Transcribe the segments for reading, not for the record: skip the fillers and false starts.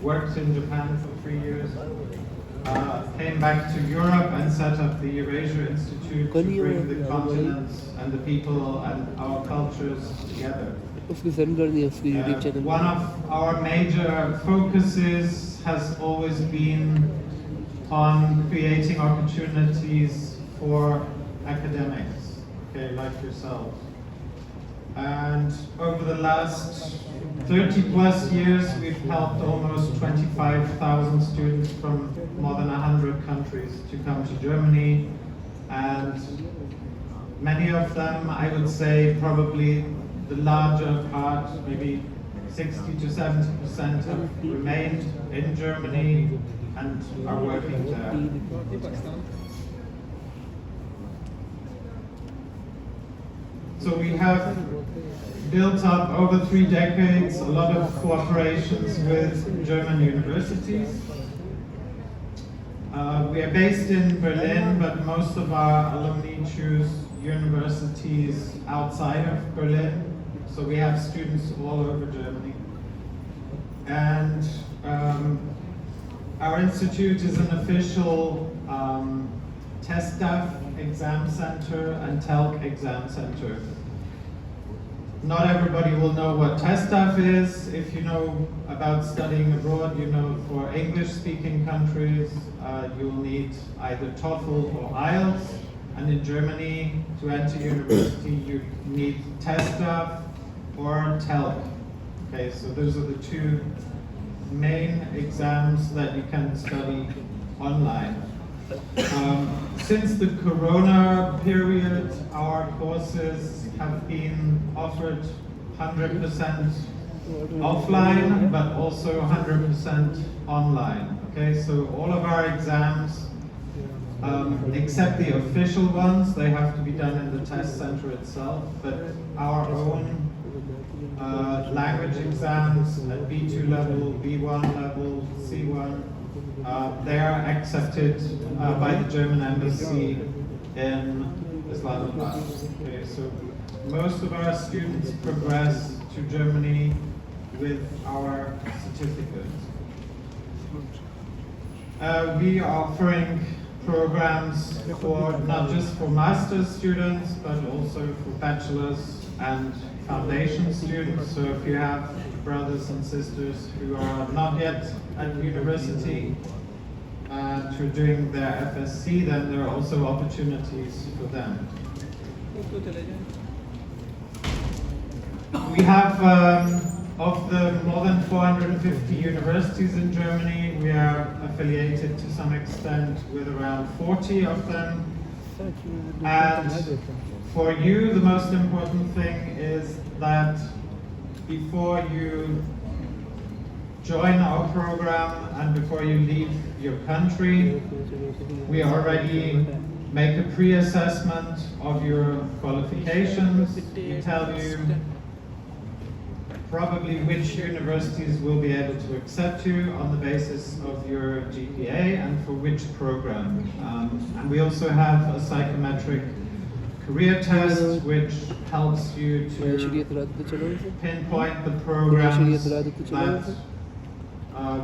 worked in Japan for 3 years, came back to Europe and set up the Eurasia Institute to bring the continents and the people and our cultures together. उसको send कर दिया उसके YouTube channel One of our major focuses has always been on creating opportunities for academics, okay, like yourselves. And over the last 30 plus years, we've helped almost 25,000 students from more than 100 countries to come to Germany. And many of them, I would say probably the larger part, maybe 60 to 70% have remained in Germany and are working there. So we have built up over 3 decades a lot of cooperations with German universities. We are based in Berlin, but most of our alumni choose universities outside of Berlin. So we have students all over Germany. And our institute is an official TestDAF exam center and TELC exam center. Not everybody will know what TestDAF is. If you know about studying abroad, you know for English-speaking countries, you'll need either TOEFL or IELTS. And in Germany, to enter university, you need TestDAF or TELC. Okay, so those are the 2 main exams that you can study online. Since the Corona period, our courses have been offered 100% offline, but also 100% online. Okay, so all of our exams, except the official ones, they have to be done in the test center itself, but our own language exams at B2 level, B1 level, C1, they are accepted by the German embassy in Islamabad. Okay, so most of our students progress to Germany with our certificates. We are offering programs for not just for master's students, but also for bachelor's and foundation students. So if you have brothers and sisters who are not yet at university and who are doing their FSC, then there are also opportunities for them. We have, of the more than 450 universities in Germany, we are affiliated to some extent with around 40 of them. And for you, the most important thing is that before you join our program and before you leave your country, we already make a pre-assessment of your qualifications. We tell you probably which universities will be able to accept you on the basis of your GPA and for which program. And we also have a psychometric career test which helps you to pinpoint the programs that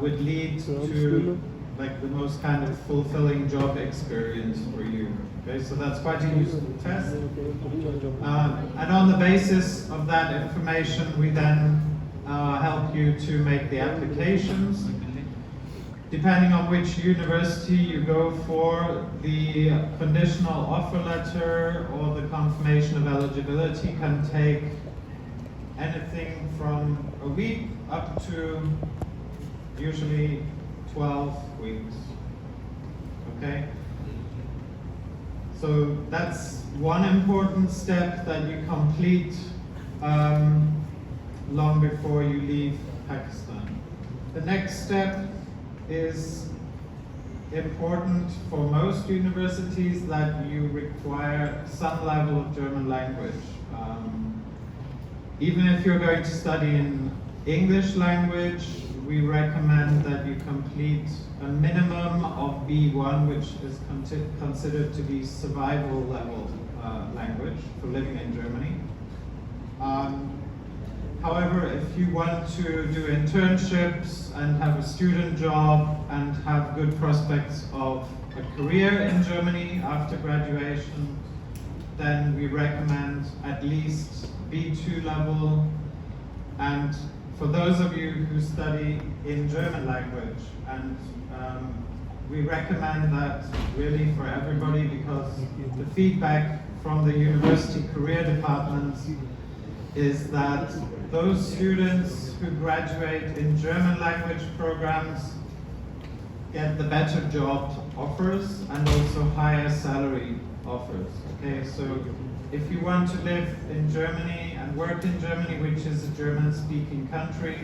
would lead to like the most kind of fulfilling job experience for you. Okay, so that's quite a useful test. And on the basis of that information, we then help you to make the applications. Depending on which university you go for, the conditional offer letter or the confirmation of eligibility can take anything from a week up to usually 12 weeks. Okay? So that's one important step that you complete long before you leave Pakistan. The next step is important for most universities, that you require some level of German language. Even if you're going to study in English language, we recommend that you complete a minimum of B1, which is considered to be survival level language for living in Germany. However, if you want to do internships and have a student job and have good prospects of a career in Germany after graduation, then we recommend at least B2 level. And for those of you who study in German language, and we recommend that really for everybody, because the feedback from the university career departments is that those students who graduate in German language programs get the better job offers and also higher salary offers. Okay, so if you want to live in Germany and work in Germany, which is a German-speaking country,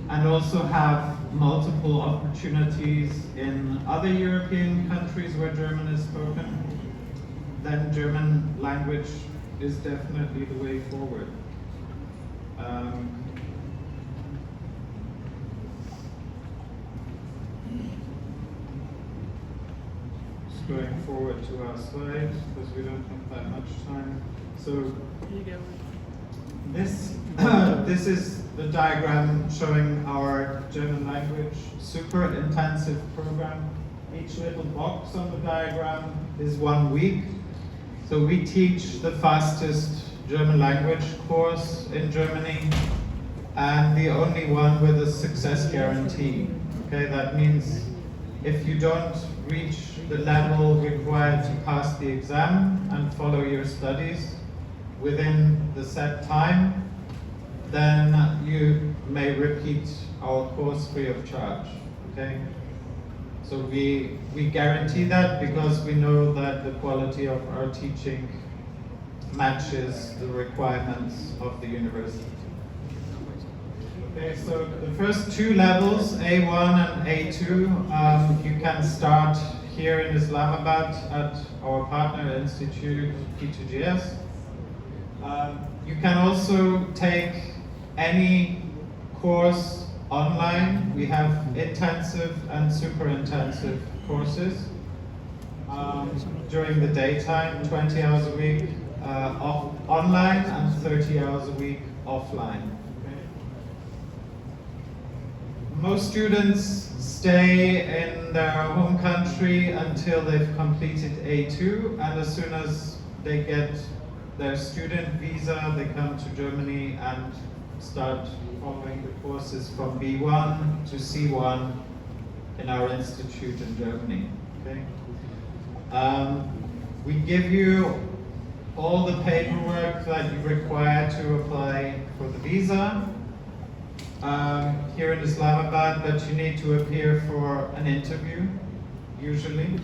and also have multiple opportunities in other European countries where German is spoken, then German language is definitely the way forward. Just going forward to our slide, because we don't have that much time. So this is the diagram showing our German language super intensive program. Each little box on the diagram is 1 week. So we teach the fastest German language course in Germany, and the only one with a success guarantee. Okay, that means if you don't reach the level required to pass the exam and follow your studies within the set time, then you may repeat our course free of charge. Okay? So we guarantee that because we know that the quality of our teaching matches the requirements of the university. Okay, so the first 2 levels, A1 and A2, you can start here in Islamabad at our partner institute, P2GS. You can also take any course online. We have intensive and super intensive courses during the daytime, 20 hours a week online and 30 hours a week offline. Most students stay in their home country until they've completed A2, and as soon as they get their student visa, they come to Germany and start following the courses from B1 to C1 in our institute in Germany. Okay? We give you all the paperwork that you require to apply for the visa here in Islamabad, but you need to appear for an interview, usually.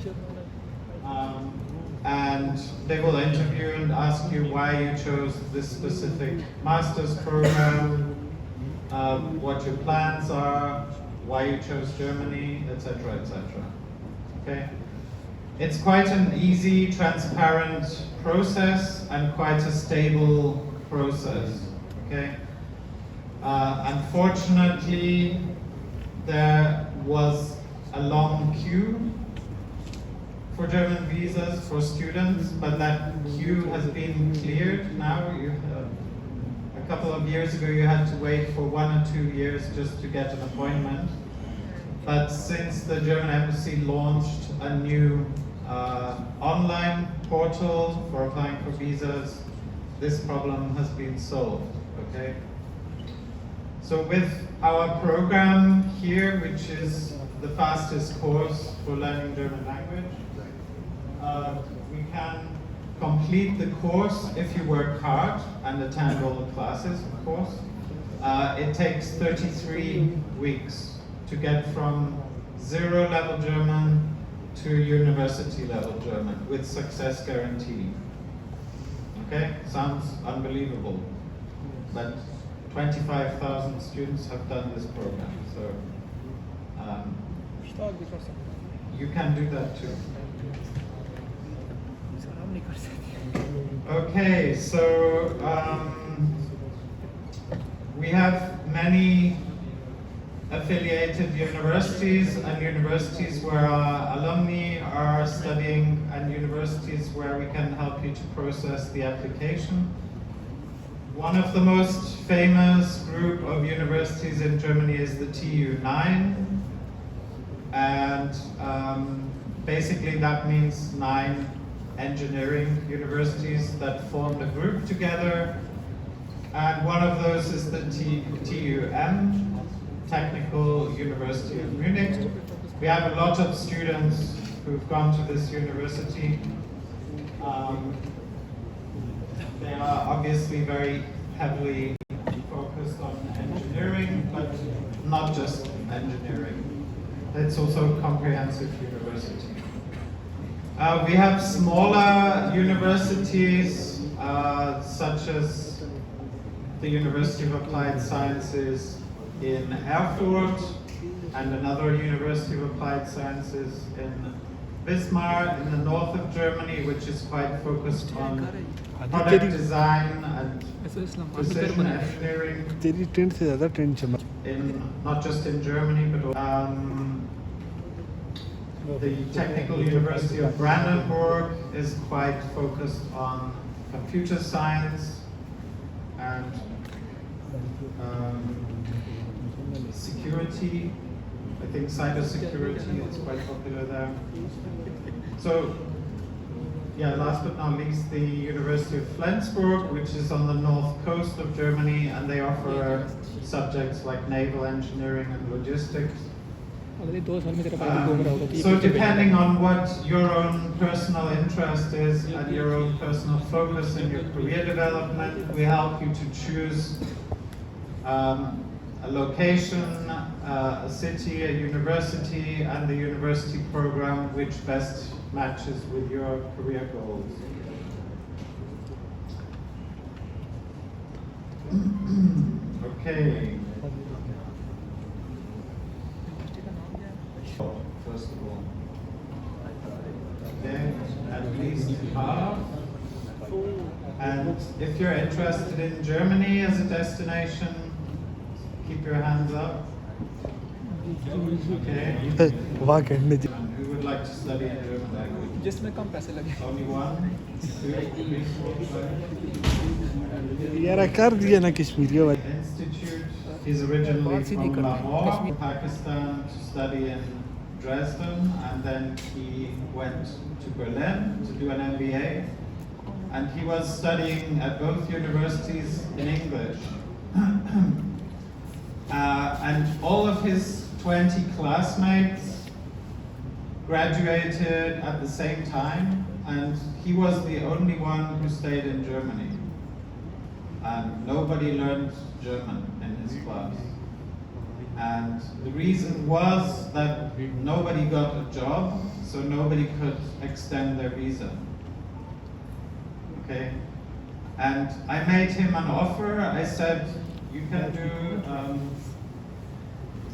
And they will interview and ask you why you chose this specific master's program, what your plans are, why you chose Germany, etc., etc. Okay? It's quite an easy, transparent process and quite a stable process. Okay? Unfortunately, there was a long queue for German visas for students, but that queue has been cleared now. A couple of years ago, you had to wait for 1 or 2 years just to get an appointment. But since the German embassy launched a new online portal for applying for visas, this problem has been solved. Okay. So with our program here, which is the fastest course for learning German language, we can complete the course if you work hard and attend all the classes, of course. It takes 33 weeks to get from 0 level German to university level German with success guarantee. Okay, sounds unbelievable, but 25,000 students have done this program, so you can do that too. Okay, so we have many affiliated universities and universities where our alumni are studying and universities where we can help you to process the application. One of the most famous group of universities in Germany is the TU9, and basically that means 9 engineering universities that formed a group together, and one of those is the TUM, Technical University of Munich. We have a lot of students who've gone to this university. They are obviously very heavily focused on engineering, but not just engineering. It's also a comprehensive university. We have smaller universities, such as the University of Applied Sciences in Erfurt, and another University of Applied Sciences in Wismar in the north of Germany, which is quite focused on product design and precision engineering. तेरी trend से ज़्यादा trend चमक In not just in Germany, but the Technical University of Brandenburg is quite focused on computer science and security. I think cybersecurity is quite popular there. So, yeah, last but not least, the University of Flensburg, which is on the north coast of Germany, and they offer subjects like naval engineering and logistics. So depending on what your own personal interest is and your own personal focus in your career development, we help you to choose a location, a city, a university, and the university program which best matches with your career goals. Okay. First of all. Okay, at least half. And if you're interested in Germany as a destination, keep your hands up. Okay. वाह कहने And who would like to study in German language? जिसमें कम पैसे लगे Only 1, 2, 3, 4, 5. यार कर दिया ना कश्मीरियों वाले Institute. He's originally from Lahore, Pakistan, to study in Dresden, and then he went to Berlin to do an MBA. And he was studying at both universities in English. And all of his 20 classmates graduated at the same time, and he was the only one who stayed in Germany. And nobody learned German in his class. And the reason was that nobody got a job, so nobody could extend their visa. Okay? And I made him an offer. I said, you can do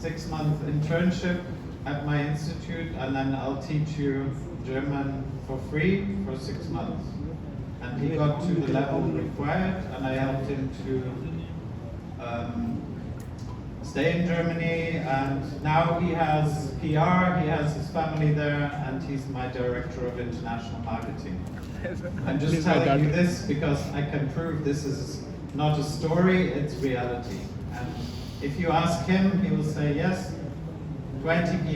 6-month internship at my institute, and then I'll teach you German for free for 6 months. And he got to the level required, and I helped him to stay in Germany, and now he has PR, he has his family there, and he's my director of international marketing. I'm just telling you this because I can prove this is not a story, it's reality. And if you ask him, he will say yes, 20 people